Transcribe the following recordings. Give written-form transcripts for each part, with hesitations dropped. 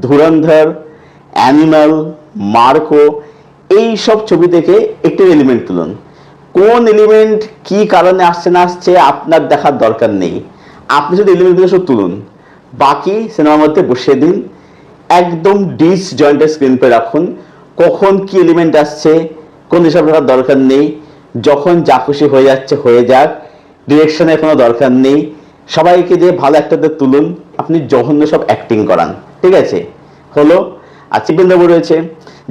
ধুরন্ধর, animal, Marco এই সব ছবি থেকে একটি এলিমেন্ট তুলুন। কোন এলিমেন্ট কি কারণে আসছে না আসছে আপনার দেখার দরকার নেই, আপনি শুধু এলিমেন্টগুলো সব তুলুন, বাকি সিনেমার মধ্যে বসিয়ে দিন। একদম ডিসজয়েন্টেড স্ক্রিন পে রাখুন, কখন কি এলিমেন্ট আসছে কোন হিসাব রাখার দরকার নেই, যখন যা খুশি হয়ে যাচ্ছে হয়ে যাক, ডিরেকশনের কোনো দরকার নেই। সবাইকে দিয়ে ভালো একটাতে তুলুন, আপনি জঘন্য সব অ্যাক্টিং করান, ঠিক আছে? হলো। আর চিকেনবাবু রয়েছে,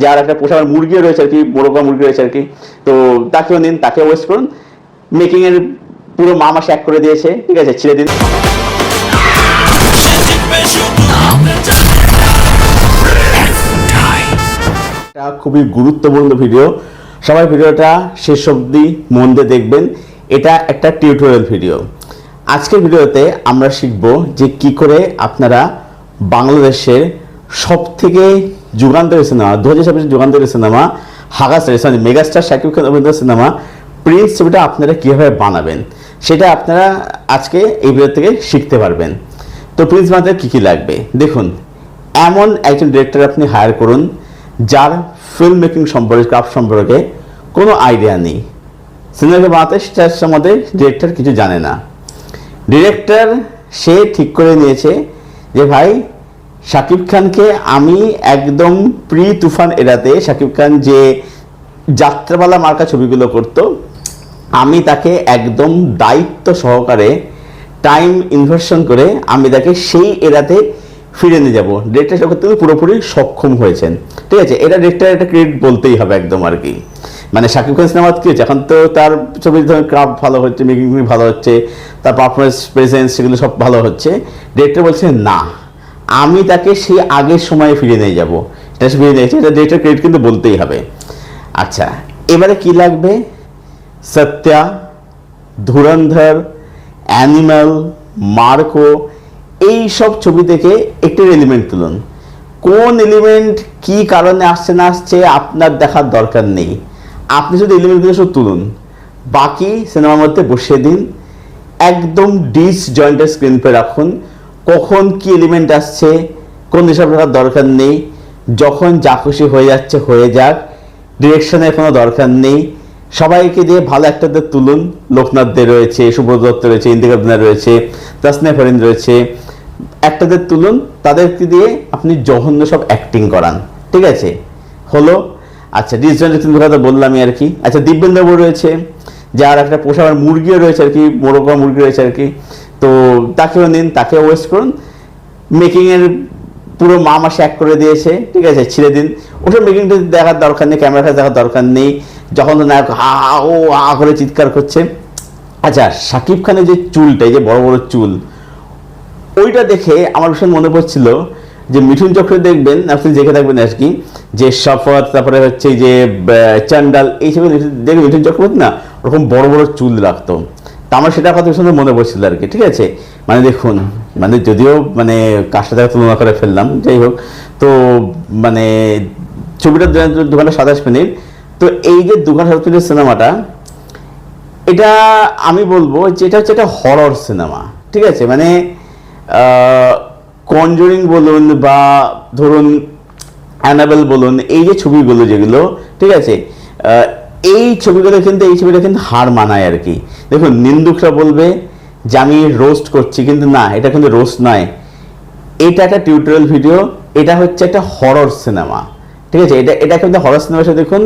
যার একটা পোষা মুরগিও রয়েছে আর কি, মোরগা মুরগি রয়েছে আর কি, তো তাকেও নিন, তাকে ওয়েস্ট করুন। মেকিং এর পুরো মাসে এক করে দিয়েছে, ঠিক আছে, ছেড়ে দিন। এটা খুবই গুরুত্বপূর্ণ ভিডিও, সবাই ভিডিওটা শেষ অবধি মন দিয়ে দেখবেন। এটা একটা টিউটোরিয়াল ভিডিও। আজকের ভিডিওতে আমরা শিখব যে কি করে আপনারা বাংলাদেশের সব থেকে যুগান্তরী cinema 2026 যুগান্তরী cinema megastar Shakib Khan অভিনীত সিনেমা প্রিন্স ছবিটা আপনারা কীভাবে বানাবেন সেটা আপনারা আজকে এই ভিডিও থেকে শিখতে পারবেন। তো প্রিন্স বানাতে কী কী লাগবে দেখুন। এমন একজন ডিরেক্টর আপনি হায়ার করুন যার ফিল্ম মেকিং সম্পর্কে, ক্রাফট সম্পর্কে কোনো আইডিয়া নেই। সিনেমাকে বানাতে সেটার সম্বন্ধে ডিরেক্টর কিছু জানে না। ডিরেক্টর সে ঠিক করে নিয়েছে যে ভাই শাকিব খানকে আমি একদম প্রি তুফান এরাতে শাকিব খান যে যাত্রাপালা মার্কা ছবিগুলো করত, আমি তাকে একদম দায়িত্ব সহকারে টাইম ইনভেস্টন করে আমি তাকে সেই এরাতে ফিরে নিয়ে যাবো। ডিরেক্টর সে করতে পুরোপুরি সক্ষম হয়েছেন, ঠিক আছে? এটা ডিরেক্টর একটা ক্রেডিট বলতেই হবে একদম আর কি। মানে শাকিব খান সিনেমা কী হচ্ছে, এখন তো তার ছবির ধরনের ক্রাফট ভালো হচ্ছে, মেকিং ভালো হচ্ছে, তার পারফরমেন্স প্রেজেন্স সেগুলো সব ভালো হচ্ছে। ডিরেক্টর বলছে না, আমি তাকে সেই আগের সময়ে ফিরে নিয়ে যাবো, এটা সে ফিরে নিয়েছে, এটা ডিরেক্টর ক্রেডিট কিন্তু বলতেই হবে। আচ্ছা, এবারে কি লাগবে? সত্যা, ধুরন্ধর, অ্যানিমাল, মার্কো এই সব ছবি থেকে একটি এলিমেন্ট তুলুন। কোন এলিমেন্ট কি কারণে আসছে না আসছে আপনার দেখার দরকার নেই, আপনি শুধু এলিমেন্টগুলো সব তুলুন, বাকি সিনেমার মধ্যে বসিয়ে দিন। একদম ডিসজয়েন্টেড স্ক্রিন পে রাখুন, কখন কি এলিমেন্ট আসছে কোন হিসাব রাখার দরকার নেই, যখন যা খুশি হয়ে যাচ্ছে হয়ে যাক, ডিরেকশনের কোনো দরকার নেই। সবাইকে দিয়ে ভালো একটাতে তুলুন। লোকনাথ দে রয়েছে, সুব্রত দত্ত রয়েছে, ইন্দিকা বিনার রয়েছে, তাসনিয়া ফারিন রয়েছে, একটাতে তুলুন, তাদেরকে দিয়ে আপনি জঘন্য সব অ্যাক্টিং করান, ঠিক আছে? হলো। আচ্ছা, ডিসজয়েন্টেড কথা বললামই আর কি। আচ্ছা, দিব্যেন্দ্রবাবু রয়েছে, যার একটা পোষা মুরগিও রয়েছে আর কি, মোরগা মুরগি রয়েছে আর কি, তো তাকেও নিন, তাকেও ওয়েস্ট করুন। মেকিং এর পুরো মাসে এক করে দিয়েছে, ঠিক আছে, ছেড়ে দিন। ওসব মেকিংটা দেখার দরকার নেই, ক্যামেরাটা দেখার দরকার নেই, যখন তো নায়ক হা ও আ করে চিৎকার করছে। আচ্ছা, শাকিব খানের যে চুলটা, এই যে বড় বড় চুল, ওইটা দেখে আমার ভীষণ মনে পড়ছিল যে মিঠুন চক্র দেখবেন, আপনি দেখে থাকবেন আর কি, যে শপথ, তারপরে হচ্ছে যে চান্ডাল, এই সব দেখে মিঠুন চক্রবর্তী না ওরকম বড় বড় চুল রাখতো। তা আমার সেটা কথা ভীষণ মনে পড়ছিল আর কি, ঠিক আছে? মানে দেখুন, মানে যদিও মানে কাজটা থেকে তুলনা করে ফেললাম, যাই হোক, তো মানে ছবিটা 2:27 তো এই যে 2:27 সিনেমাটা, এটা আমি বলবো যে এটা হচ্ছে একটা হরর সিনেমা, ঠিক আছে? মানে কনজুরিং বলুন বা ধরুন অ্যানাবেল বলুন, এই যে ছবিগুলো যেগুলো, ঠিক আছে, এই ছবিগুলো কিন্তু, এই ছবিটা কিন্তু হার মানায় আর কি। দেখুন, নিন্দুকরা বলবে যে আমি রোস্ট করছি, কিন্তু না, এটা কিন্তু রোস্ট নয়, এটা একটা টিউটোরিয়াল ভিডিও, এটা হচ্ছে একটা হরর সিনেমা, ঠিক আছে? এটা কিন্তু হরর সিনেমা হিসেবে দেখুন,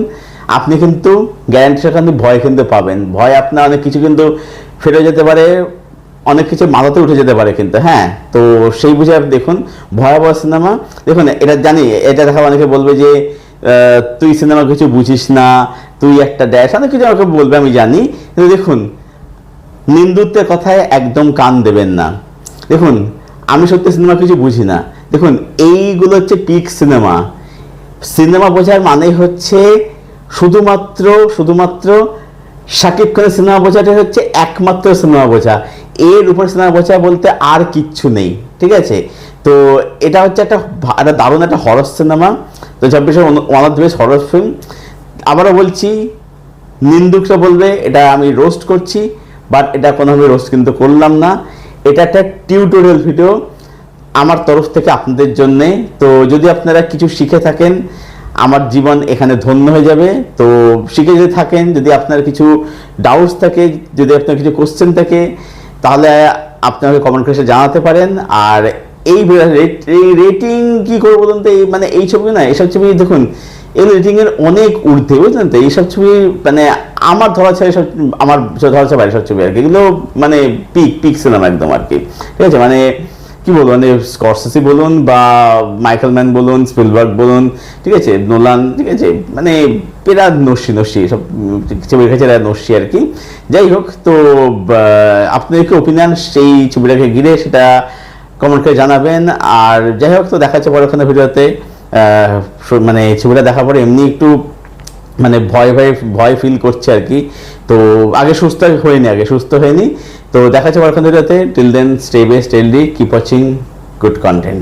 আপনি কিন্তু গ্যারান্টি কিন্তু ভয় কিন্তু পাবেন। ভয় আপনার অনেক কিছু কিন্তু ফেটে যেতে পারে, অনেক কিছু মাথাতে উঠে যেতে পারে কিন্তু, হ্যাঁ। তো সেই বুঝে আপনি দেখুন, ভয়াবহ সিনেমা। দেখুন, এটা জানি, এটা দেখা অনেকে বলবে যে তুই সিনেমা কিছু বুঝিস না, তুই একটা ড্যাশ, অনেক কিছু আমাকে বলবে, আমি জানি, কিন্তু দেখুন, নিন্দুত্বের কথায় একদম কান দেবেন না। দেখুন, আমি সত্যি সিনেমা কিছু বুঝি না, দেখুন এইগুলো হচ্ছে পিক সিনেমা। সিনেমা বোঝার মানে হচ্ছে শুধুমাত্র শাকিব খানের সিনেমা বোঝাটা হচ্ছে একমাত্র সিনেমা বোঝা, এর উপর সিনেমা বোঝা বলতে আর কিচ্ছু নেই, ঠিক আছে? তো এটা হচ্ছে একটা দারুণ একটা হরর সিনেমা। তো 26 one of the best horror film. আবারও বলছি, নিন্দুকরা বলবে এটা আমি রোস্ট করছি, বাট এটা কোনোভাবে রোস্ট কিন্তু করলাম না, এটা একটা টিউটোরিয়াল ভিডিও। আমার তরফ থেকে আপনাদের জন্যে। তো যদি আপনারা কিছু শিখে থাকেন, আমার জীবন এখানে ধন্য হয়ে যাবে। তো শিখে যদি থাকেন, যদি আপনার কিছু ডাউটস থাকে, যদি আপনার কিছু কোশ্চেন থাকে, তাহলে আপনাকে কমেন্ট করে জানাতে পারেন। আর এই রেটিং কি করবো বলুন তো, মানে এই ছবি না, এইসব ছবি দেখুন এই রেটিং এর অনেক ঊর্ধ্বে, বুঝলেন তো। এইসব ছবি মানে আমার ধরা ছাড়া সব, আমার ধরা ছাড়া সব ছবি আর কি, এগুলো মানে পিক সিনেমা একদম আর কি, ঠিক আছে। মানে কি বলবো, মানে স্করসেসি বলুন বা মাইকেল ম্যান বলুন, স্পিলবার্গ বলুন, ঠিক আছে, নোলান, ঠিক আছে, মানে এরা নস্যি সব ছবির কাছে এরা নস্যি আর কি। যাই হোক, তো আপনাদের কি ওপিনিয়ন সেই ছবিটাকে ঘিরে, সেটা কমেন্ট করে জানাবেন। আর যাই হোক, তো দেখা যাচ্ছে পরক্ষণে ভিডিওতে। মানে ছবিটা দেখার পরে এমনি একটু মানে ভয় ফিল করছে আর কি। তো আগে সুস্থ হয়নি। তো দেখা যাচ্ছে পরক্ষণে ভিডিওতে। Till then, stay best, healthy, keep watching good content.